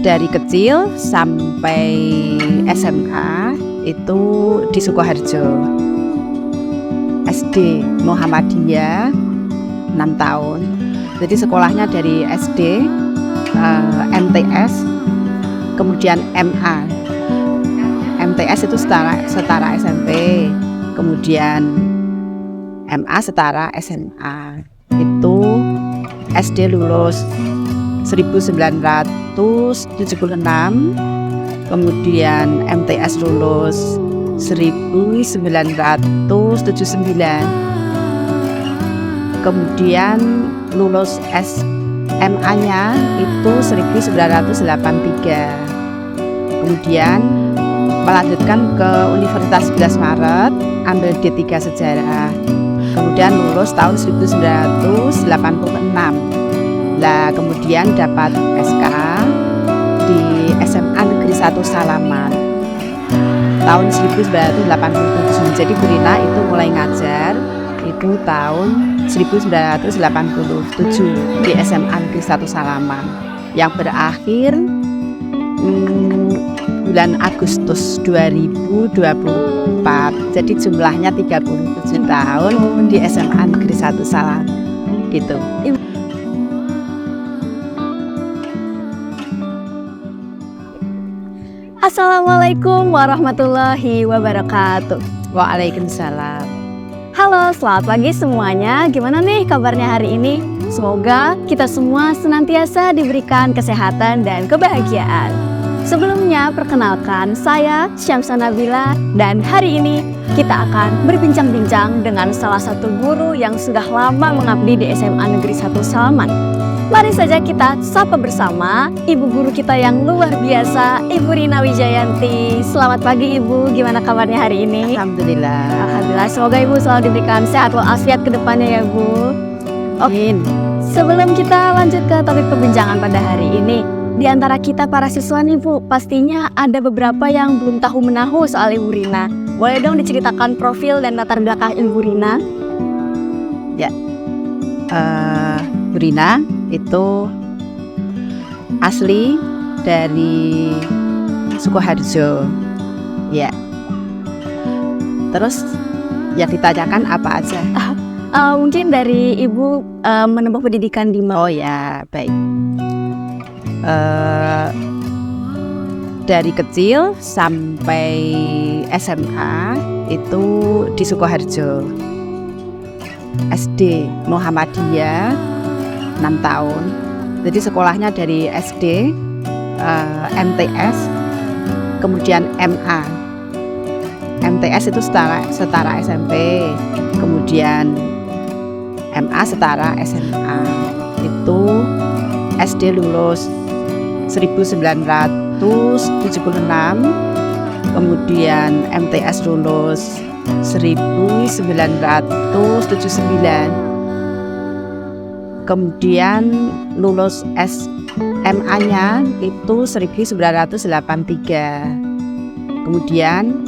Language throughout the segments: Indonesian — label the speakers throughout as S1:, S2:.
S1: dari kecil sampai SMA itu di Sukoharjo. SD Muhammadiyah 6 tahun. Jadi sekolahnya dari SD, MTS, kemudian MA. MTS itu setara SMP, kemudian MA setara SMA. Itu SD lulus 1976, kemudian MTS lulus 1979, kemudian lulus SMA-nya itu 1983, kemudian melanjutkan ke Universitas 11 Maret, ambil D3 Sejarah, kemudian lulus tahun 1986. Lah kemudian dapat SK di SMA Negeri 1 Salaman tahun 1987. Jadi Bu Rina itu mulai ngajar itu tahun 1987 di SMA Negeri 1 Salaman yang berakhir bulan Agustus 2024. Jadi jumlahnya 37 tahun di SMA Negeri 1 Salaman gitu.
S2: Assalamualaikum warahmatullahi wabarakatuh.
S1: Waalaikumsalam.
S2: Halo, selamat pagi semuanya. Gimana nih kabarnya hari ini? Semoga kita semua senantiasa diberikan kesehatan dan kebahagiaan. Sebelumnya, perkenalkan saya Syamsa Nabila, dan hari ini kita akan berbincang-bincang dengan salah satu guru yang sudah lama mengabdi di SMA Negeri 1 Salaman. Mari saja kita sapa bersama ibu guru kita yang luar biasa, Ibu Rina Wijayanti. Selamat pagi Ibu, gimana kabarnya hari ini?
S1: Alhamdulillah.
S2: Alhamdulillah, semoga Ibu selalu diberikan sehat walafiat ke depannya ya Bu. Oke, sebelum kita lanjut ke topik perbincangan pada hari ini, di antara kita para siswa nih Bu, pastinya ada beberapa yang belum tahu menahu soal Ibu Rina. Boleh dong diceritakan profil dan latar belakang Ibu Rina?
S1: Ya, Bu Rina itu asli dari Sukoharjo, ya. Terus yang ditanyakan apa aja?
S2: Mungkin dari Ibu menempuh pendidikan di mana?
S1: Oh ya, baik. Dari kecil sampai SMA itu di Sukoharjo. SD Muhammadiyah 6 tahun. Jadi sekolahnya dari SD, MTS, kemudian MA. MTS itu setara SMP, kemudian MA setara SMA. Itu SD lulus 1976, kemudian MTS lulus 1979, kemudian lulus SMA-nya itu 1983, kemudian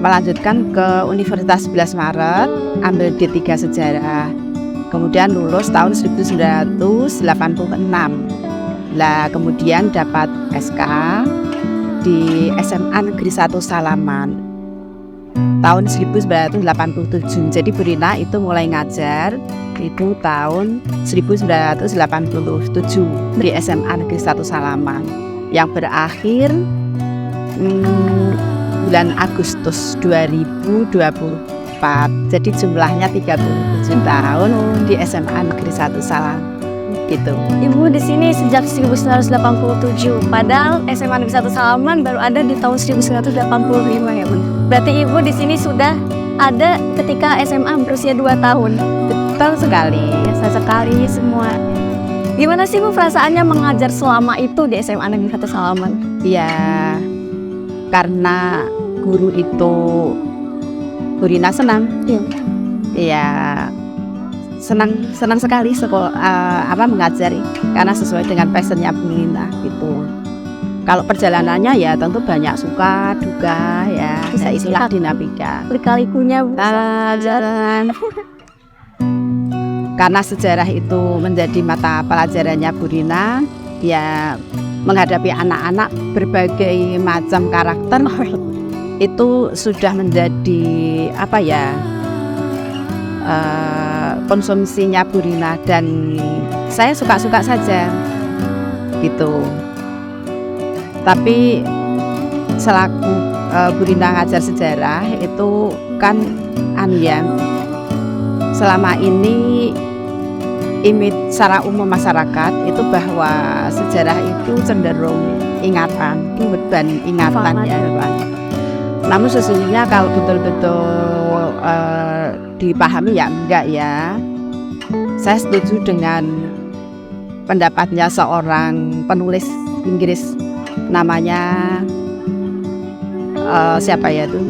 S1: melanjutkan ke Universitas 11 Maret, ambil D3 Sejarah, kemudian lulus tahun 1986. Lah kemudian dapat SK di SMA Negeri 1 Salaman tahun 1987. Jadi Bu Rina itu mulai ngajar itu tahun 1987 di SMA Negeri 1 Salaman yang berakhir bulan Agustus 2024. Jadi jumlahnya 37 tahun di SMA Negeri 1 Salaman gitu.
S2: Ibu di sini sejak 1987, padahal SMA Negeri 1 Salaman baru ada di tahun 1985 ya Bu. Berarti Ibu di sini sudah ada ketika SMA berusia 2 tahun.
S1: Betul sekali.
S2: Biasa sekali semua. Gimana sih Bu perasaannya mengajar selama itu di SMA Negeri 1 Salaman?
S1: Ya, karena guru itu Bu Rina senang. Iya, senang sekali mengajari karena sesuai dengan passionnya Bu Rina gitu. Kalau perjalanannya ya tentu banyak suka duka ya, itulah dinamika.
S2: Lika-likunya Bu.
S1: Jalan. Karena sejarah itu menjadi mata pelajarannya Bu Rina, ya menghadapi anak-anak berbagai macam karakter itu sudah menjadi apa ya, konsumsinya Bu Rina, dan saya suka-suka saja gitu. Tapi selaku Bu Rina ngajar sejarah itu kan selama ini image secara umum masyarakat itu bahwa sejarah itu cenderung ingatan, itu beban ingatan ya beban. Namun sesungguhnya kalau betul-betul dipahami ya enggak ya. Saya setuju dengan pendapatnya seorang penulis Inggris namanya siapa ya itu?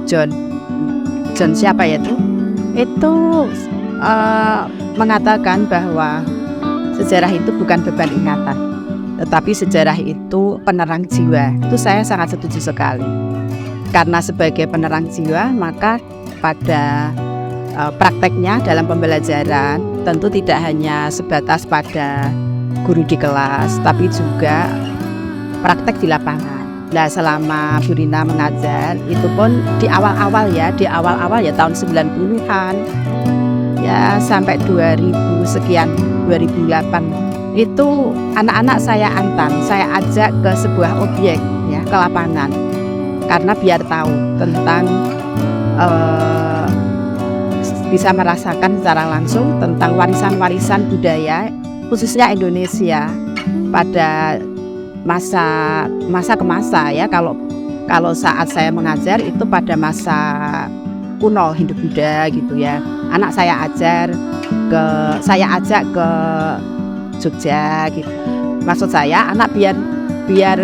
S1: John siapa ya itu? Itu mengatakan bahwa sejarah itu bukan beban ingatan, tetapi sejarah itu penerang jiwa. Itu saya sangat setuju sekali. Karena sebagai penerang jiwa, maka pada prakteknya dalam pembelajaran tentu tidak hanya sebatas pada guru di kelas, tapi juga praktek di lapangan. Nah, selama Bu Rina mengajar itu pun di awal-awal ya tahun 90-an ya sampai 2000 sekian 2008 itu anak-anak saya ajak ke sebuah objek ya, ke lapangan, karena biar tahu tentang bisa merasakan secara langsung tentang warisan-warisan budaya khususnya Indonesia pada masa ke masa ya. Kalau saat saya mengajar itu pada masa kuno Hindu-Buddha gitu ya. Anak saya ajak ke Jogja gitu. Maksud saya anak biar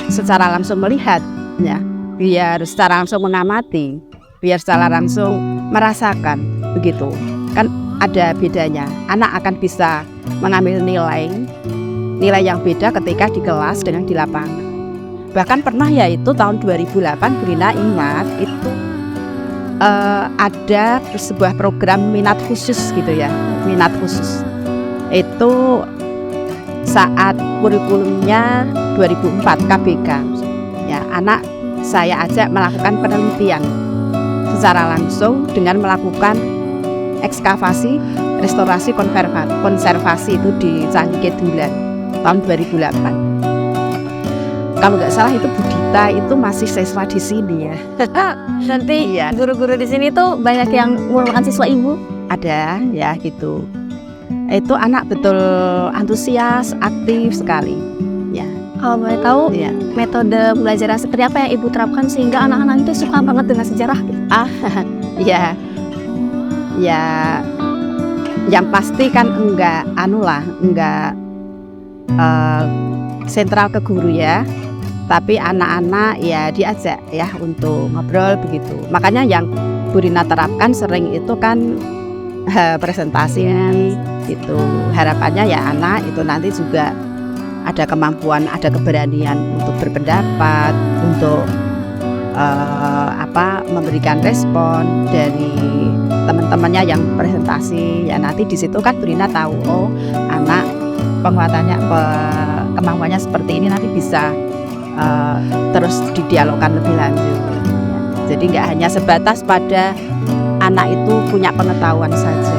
S1: secara langsung melihat ya, biar secara langsung mengamati, biar secara langsung merasakan begitu. Kan ada bedanya. Anak akan bisa mengambil nilai yang beda ketika di kelas dengan di lapangan. Bahkan pernah ya itu tahun 2008 Bu Rina ingat itu ada sebuah program minat khusus gitu ya, minat khusus. Itu saat kurikulumnya 2004 KBK. Ya, anak saya ajak melakukan penelitian secara langsung dengan melakukan ekskavasi, restorasi, konservasi itu di Candi Kedulan tahun 2008. Kalau nggak salah itu Bu Dita itu masih siswa di sini ya.
S2: Nanti guru-guru di sini tuh banyak yang merupakan siswa ibu.
S1: Ada ya gitu. Itu anak betul antusias, aktif sekali. Ya.
S2: Kalau boleh tahu
S1: ya,
S2: metode belajar seperti apa yang ibu terapkan sehingga anak-anak itu suka banget dengan sejarah?
S1: Ya. Yang pasti kan enggak sentral ke guru ya, tapi anak-anak ya diajak ya untuk ngobrol begitu. Makanya yang Bu Rina terapkan sering itu kan presentasi itu. Harapannya ya anak itu nanti juga ada kemampuan, ada keberanian untuk berpendapat, untuk memberikan respon dari teman-temannya yang presentasi. Ya nanti di situ kan Bu Rina tahu, oh anak penguatannya, kemampuannya seperti ini, nanti bisa terus didialogkan lebih lanjut. Jadi nggak hanya sebatas pada anak itu punya pengetahuan saja,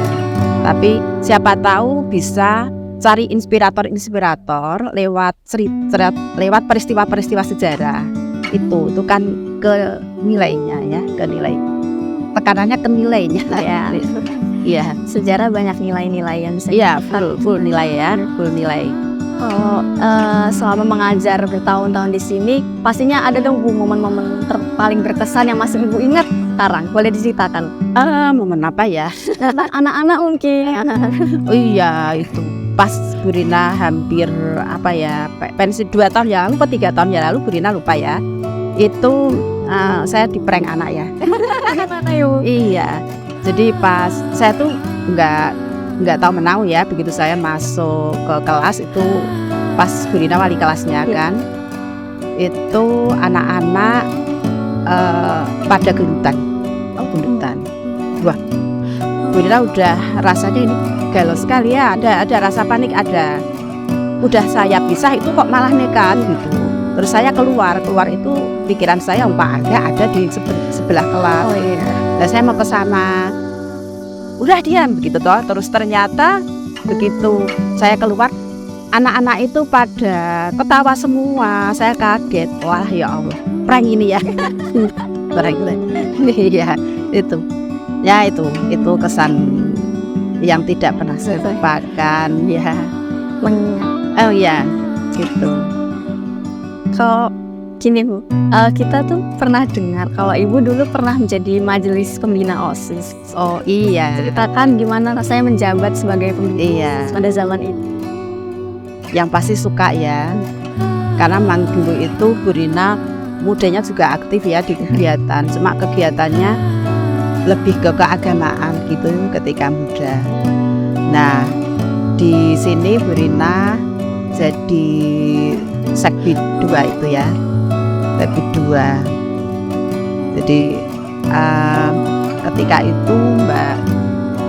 S1: tapi siapa tahu bisa cari inspirator lewat peristiwa-peristiwa sejarah itu kan ke nilainya ya, ke nilai, tekanannya ke nilainya
S2: ya.
S1: Iya,
S2: sejarah banyak nilai-nilai yang
S1: iya, full nilai ya, full nilai.
S2: Kalau selama mengajar bertahun-tahun di sini, pastinya ada dong Bu momen-momen paling berkesan yang masih ibu ingat sekarang. Boleh diceritakan?
S1: Momen apa ya?
S2: Anak-anak mungkin.
S1: Oh iya, itu pas Bu Rina hampir pensiun 2 tahun yang lalu, 3 tahun yang lalu, Bu Rina lupa ya. Itu saya di-prank anak ya.
S2: Gimana yuk?
S1: Iya. Jadi pas saya tuh nggak tahu menau ya, begitu saya masuk ke kelas itu pas Bu Rina wali kelasnya kan, itu anak-anak pada gendutan. Wah, Bu Rina udah rasanya ini galau sekali ya, ada rasa panik ada. udah saya pisah itu kok malah nekat gitu. Terus saya keluar itu pikiran saya Pak Aga ada di sebelah kelas.
S2: Oh iya.
S1: Dan saya mau ke sana. Udah diam begitu toh. Terus ternyata begitu saya keluar, anak-anak itu pada ketawa semua. Saya kaget. Wah ya Allah, perang ini ya. Perang ini. Iya, itu. Ya itu kesan yang tidak pernah saya lupakan ya. Oh ya, gitu.
S2: Kalau gini Bu, kita tuh pernah dengar kalau Ibu dulu pernah menjadi majelis pembina OSIS.
S1: Oh iya.
S2: Ceritakan gimana rasanya menjabat sebagai pembina
S1: Iya.
S2: OSIS pada zaman itu.
S1: Yang pasti suka ya, karena memang dulu itu Bu Rina mudanya juga aktif ya di kegiatan. Cuma kegiatannya lebih ke keagamaan gitu ketika muda. Nah di sini Bu Rina jadi Sekbid 2 itu ya, Sekbid 2. Jadi ketika itu Mbak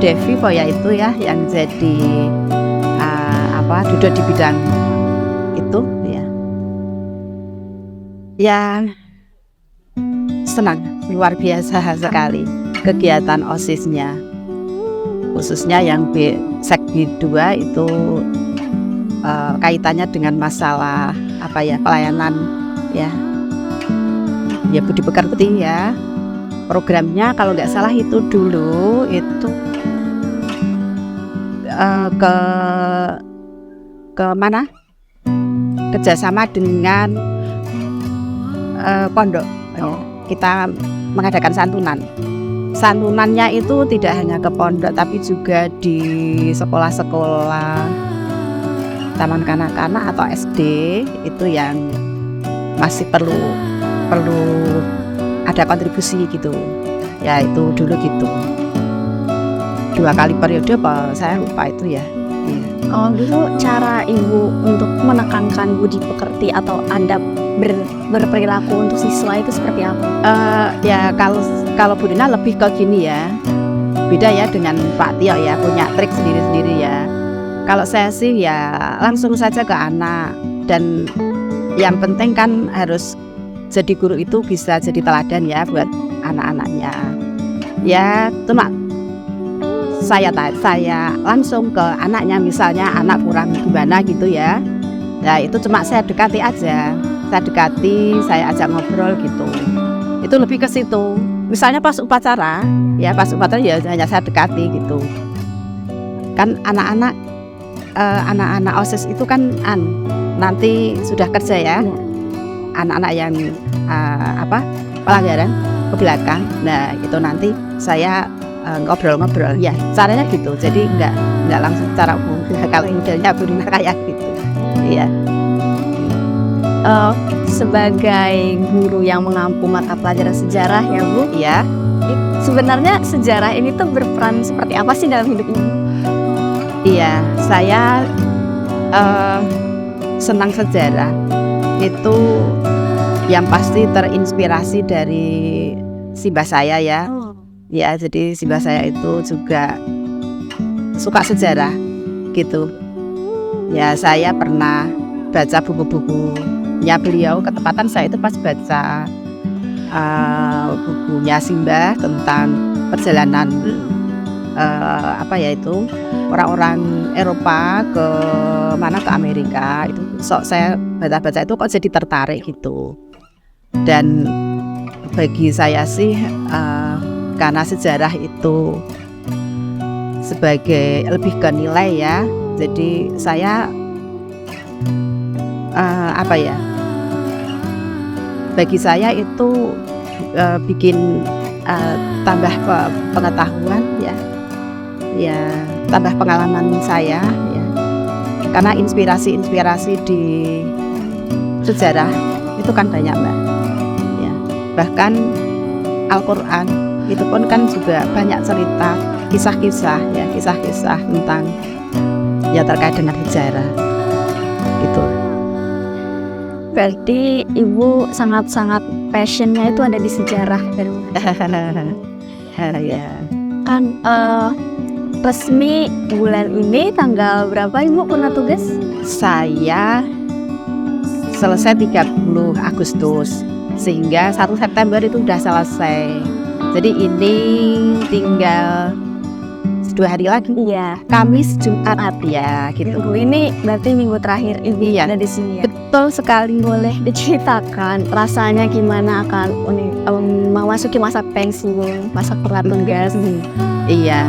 S1: Devi Poya itu ya yang jadi duduk di bidang itu ya. Ya senang, luar biasa sekali kegiatan OSIS-nya. Khususnya yang Sekbid 2 itu kaitannya dengan masalah pelayanan ya budi pekerti ya. Programnya kalau nggak salah itu dulu itu ke mana, kerjasama dengan pondok. Kita mengadakan santunannya itu tidak hanya ke pondok tapi juga di sekolah-sekolah taman kanak-kanak atau SD itu yang masih perlu ada kontribusi gitu ya. Itu dulu gitu 2 kali periode saya lupa itu ya. Iya.
S2: Oh dulu cara Ibu untuk menekankan budi pekerti atau adab berperilaku untuk siswa itu seperti apa?
S1: Ya kalau Bu Rina lebih ke gini ya, beda ya dengan Pak Tio ya, punya trik sendiri-sendiri ya. Kalau saya sih ya langsung saja ke anak, dan yang penting kan harus jadi guru itu bisa jadi teladan ya buat anak-anaknya. Ya cuma saya langsung ke anaknya, misalnya anak kurang gimana gitu ya. Nah itu cuma saya dekati aja, saya ajak ngobrol gitu. Itu lebih ke situ. Misalnya pas upacara ya hanya saya dekati gitu. Kan anak-anak OSIS itu kan nanti sudah kerja ya, anak-anak yang pelanggaran ke belakang. Nah itu nanti saya ngobrol-ngobrol ya, caranya gitu. Jadi nggak langsung secara umum. Kalau modelnya Bu Rina kayak gitu iya.
S2: Sebagai guru yang mengampu mata pelajaran sejarah ya Bu,
S1: Iya.
S2: sebenarnya sejarah ini tuh berperan seperti apa sih dalam hidup ini?
S1: Iya, saya senang sejarah itu yang pasti terinspirasi dari simbah saya ya. Ya, jadi simbah saya itu juga suka sejarah gitu. Ya, saya pernah baca buku-bukunya beliau. Ketepatan saya itu pas baca bukunya simbah tentang perjalanan orang-orang Eropa ke Amerika itu. Saya baca-baca itu kok jadi tertarik gitu. Dan bagi saya sih karena sejarah itu sebagai lebih ke nilai ya, jadi saya bagi saya itu bikin tambah pengetahuan ya, tambah pengalaman saya ya, karena inspirasi di sejarah itu kan banyak Mbak ya. Bahkan Al-Quran itu pun kan juga banyak cerita, kisah-kisah tentang ya terkait dengan sejarah gitu.
S2: Berarti Ibu sangat-sangat passionnya itu ada di sejarah dan
S1: ya.
S2: kan resmi bulan ini tanggal berapa Ibu purna tugas?
S1: Saya selesai 30 Agustus sehingga 1 September itu udah selesai. Jadi ini tinggal 2 hari lagi.
S2: Iya.
S1: Kamis Jumat ya gitu.
S2: Minggu ini berarti minggu terakhir Ibu
S1: Iya.
S2: ada di sini ya.
S1: Betul sekali.
S2: Boleh diceritakan rasanya gimana akan memasuki masa pensiun, masa purna tugas?
S1: Iya,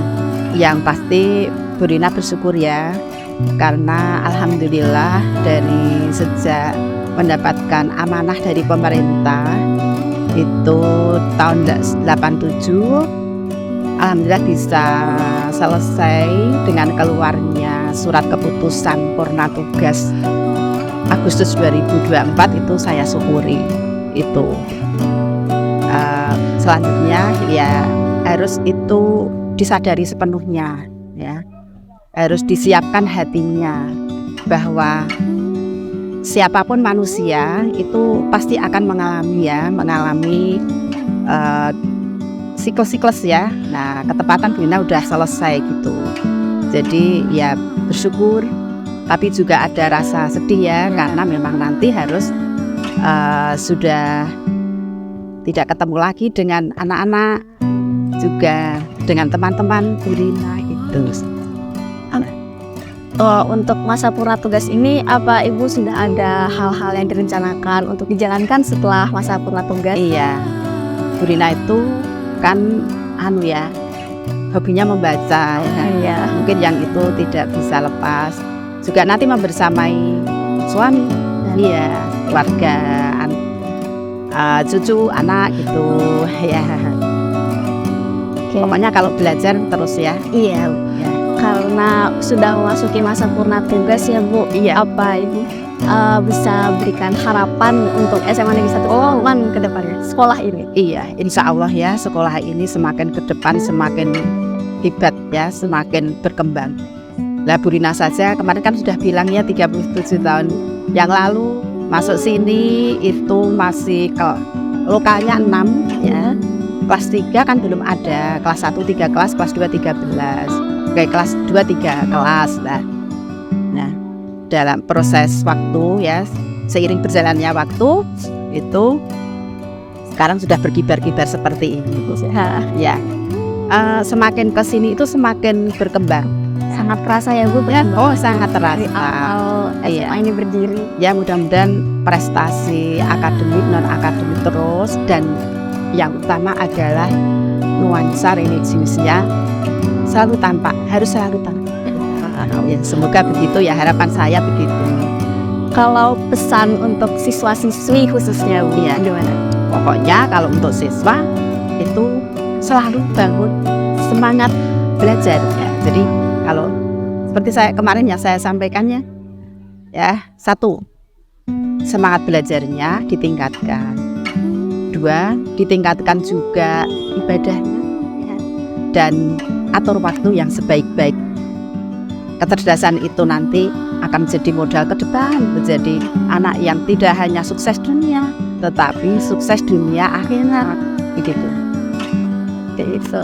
S1: yang pasti Bu Rina bersyukur ya, karena alhamdulillah dari sejak mendapatkan amanah dari pemerintah itu tahun 87, alhamdulillah bisa selesai dengan keluarnya surat keputusan purna tugas Agustus 2024 itu saya syukuri itu. Selanjutnya ya harus itu disadari sepenuhnya ya, harus disiapkan hatinya bahwa siapapun manusia itu pasti akan mengalami siklus-siklus ya. Nah, ketepatan Bu Rina udah selesai gitu. Jadi ya bersyukur, tapi juga ada rasa sedih ya, karena memang nanti harus sudah tidak ketemu lagi dengan anak-anak, juga dengan teman-teman Bu Rina gitu.
S2: Untuk masa purna tugas ini, apa Ibu sudah ada hal-hal yang direncanakan untuk dijalankan setelah masa purna tugas?
S1: Iya, Bu Rina itu kan hobinya membaca ya.
S2: Iya.
S1: Mungkin yang itu tidak bisa lepas. Juga nanti membersamai suami, iya, keluarga, cucu, anak gitu ya.
S2: Okay.
S1: Pokoknya kalau belajar terus ya.
S2: Iya.
S1: Ya.
S2: Karena sudah memasuki masa purna tugas ya Bu.
S1: Iya.
S2: Apa Ibu bisa berikan harapan untuk SMA Negeri 1 Salaman ke depannya, sekolah ini?
S1: Iya, insya Allah ya sekolah ini semakin ke depan semakin hebat ya, semakin berkembang. Lah Bu Rina saja kemarin kan sudah bilang ya 37 tahun yang lalu masuk sini itu masih ke lokalnya 6 ya. Kelas 3 kan belum ada, kelas 1 3 kelas, kelas 2 13. Kayak kelas 2 3 kelas lah. Nah, dalam proses waktu ya, seiring berjalannya waktu itu sekarang sudah berkibar-kibar seperti ini ya. Semakin kesini itu semakin berkembang.
S2: Sangat terasa ya Bu.
S1: Oh, sangat terasa.
S2: Dari awal SMA ini berdiri.
S1: Ya mudah-mudahan prestasi akademik non akademik terus, dan yang utama adalah nuansa religiusnya harus selalu tampak. Ya, semoga begitu ya, harapan saya begitu.
S2: Kalau pesan untuk siswa-siswi khususnya Bu,
S1: ya,
S2: gimana?
S1: Pokoknya kalau untuk siswa itu selalu bangun semangat belajar ya. Jadi kalau seperti saya kemarin ya saya sampaikannya ya, 1, semangat belajarnya ditingkatkan. 2, ditingkatkan juga ibadahnya ya. Dan atur waktu yang sebaik-baik. Kecerdasan itu nanti akan menjadi modal ke depan, menjadi anak yang tidak hanya sukses dunia, tetapi sukses dunia akhirat, begitu.
S2: Itu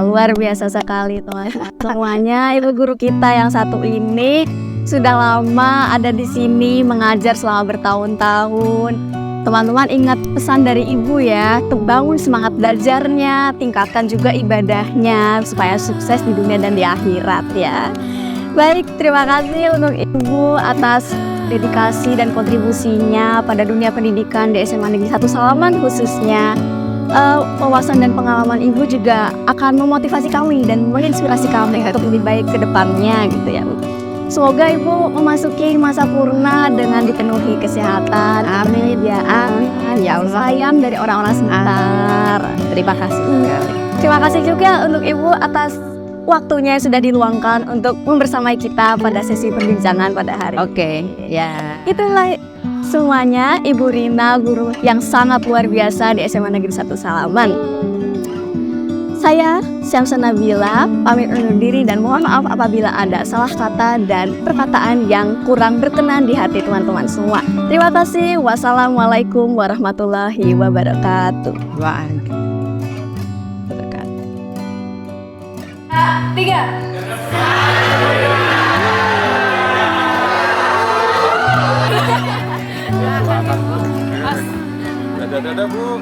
S2: luar biasa sekali teman-teman. Semuanya ibu guru kita yang satu ini sudah lama ada di sini mengajar selama bertahun-tahun. Teman-teman ingat pesan dari ibu ya, bangun semangat belajarnya, tingkatkan juga ibadahnya supaya sukses di dunia dan di akhirat ya. Baik, terima kasih untuk Ibu atas dedikasi dan kontribusinya pada dunia pendidikan di SMA Negeri 1 Salaman khususnya. Wawasan dan pengalaman Ibu juga akan memotivasi kami dan menginspirasi kami untuk lebih baik ke depannya gitu ya. Semoga Ibu memasuki masa purna dengan dipenuhi kesehatan.
S1: Amin ya, amin ya Allah.
S2: Sayang dari orang-orang sekitar.
S1: Terima kasih.
S2: Terima kasih juga untuk Ibu atas waktunya yang sudah diluangkan untuk membersamai kita pada sesi perbincangan pada hari ini.
S1: Oke, ya.
S2: Itulah semuanya Ibu Rina, guru yang sangat luar biasa di SMA Negeri 1 Salaman. Saya Syamsa Nabila pamit undur diri dan mohon maaf apabila ada salah kata dan perkataan yang kurang berkenan di hati teman-teman semua. Terima kasih. Wassalamualaikum warahmatullahi wabarakatuh.
S1: Waalaikumsalam.
S2: Tiga.
S3: Dadah, Bu.